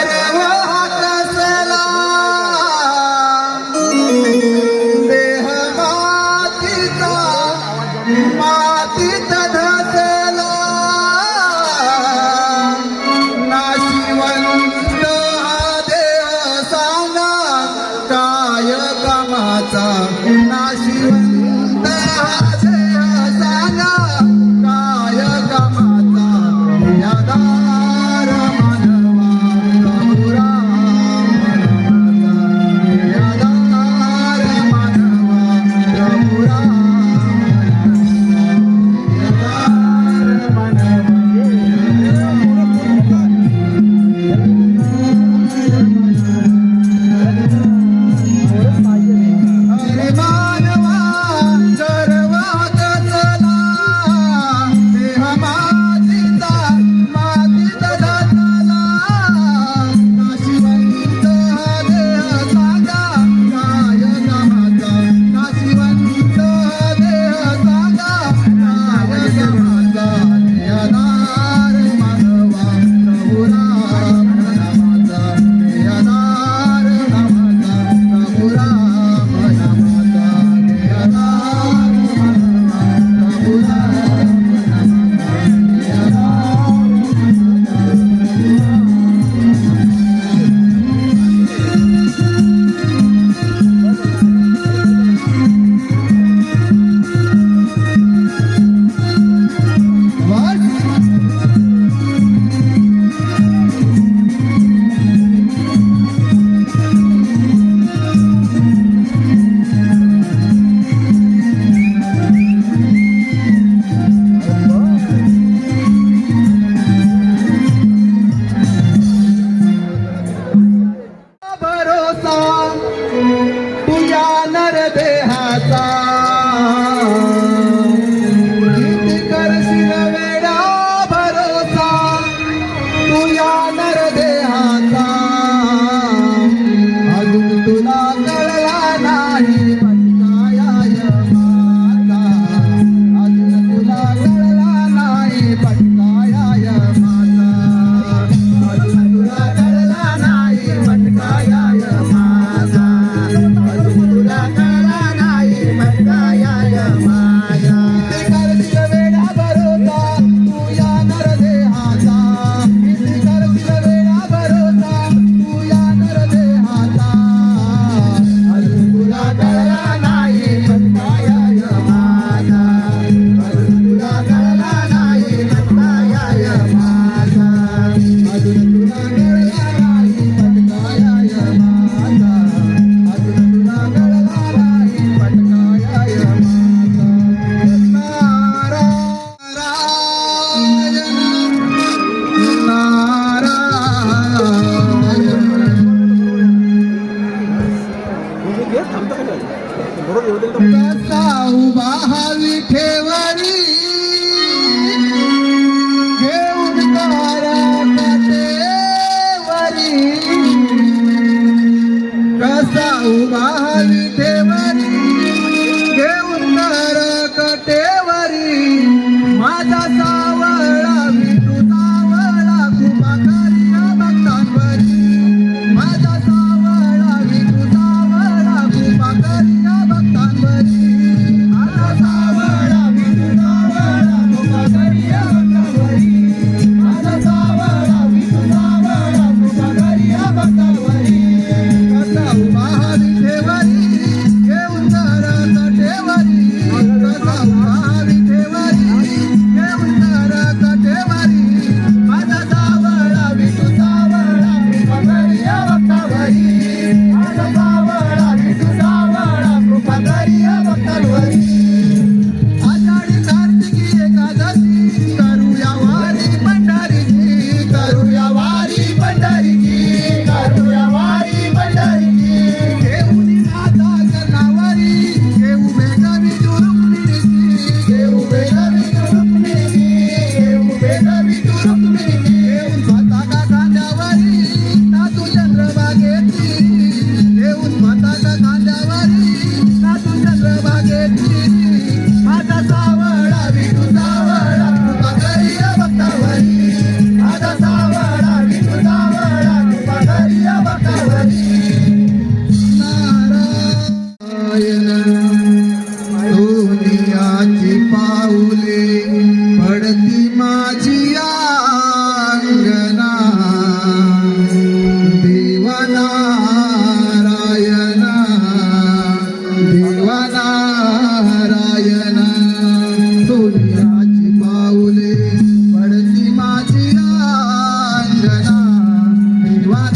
गर्व हा कसला देह मातीचा मातीत धसला नाशिवंत हा देह सांगा काय कामाचा नाशिवंत हा देह सांगा काय कामाचा यादार मानवा प्रभुरा यादार मानवा प्रभुरा अरे मानवा गर्व कसला देह मातीचा मातीत धसला नाशिवंत हा देह सांगा काय कामाचा नाशिवंत हा देह सांगा काय कामाचा यादार मानवा प्रभुरा नामाचा यादार नामाचा प्रभुरा भरोसा तुझ्या नरदेहाचा किती करशील वेडा भरोसा तुझ्या नरदेहाचा अजून तुला कळला नाही पटकाया माता अजून तुला कळला नाही पटकाया माता अजून तुला कळला नाही पटकाया माता अजून तुला कळला नाही पटकाया माता किती करशील वेडा भरोसा तुझ्या नरदेहाचा किती करशील वेडा भरोसा तुझ्या नरदेहाचा अजून तुला कळला नाही पटकाया माता अजून तुला कळला नाही पटकाया माता अजून तुला कळला नाही पटकाया माता अजून तुला कळला नाही पटकाया माता कसा उभा हा विठेवरी घेऊन तारा काटेवरी कसा उभा हा विठेवरी घेऊन तारा काटेवरी माझा सावळा विठू सावळा कृपा करिया भक्तांवरी माझा सावळा विठू सावळा कृपा करिया भक्तांवरी माझा सावळा विठू सावळा कृपा करिया भक्तांवरी माझा सावळा विठू सावळा कृपा करिया भक्तांवरी कसा उभा हा विठेवरी घेऊन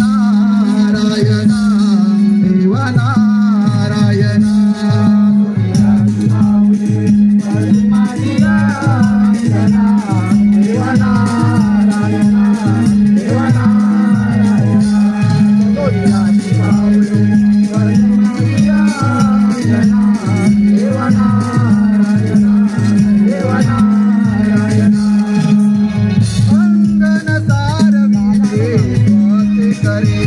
नारायणा देव नारायणा अंगण तारवी करे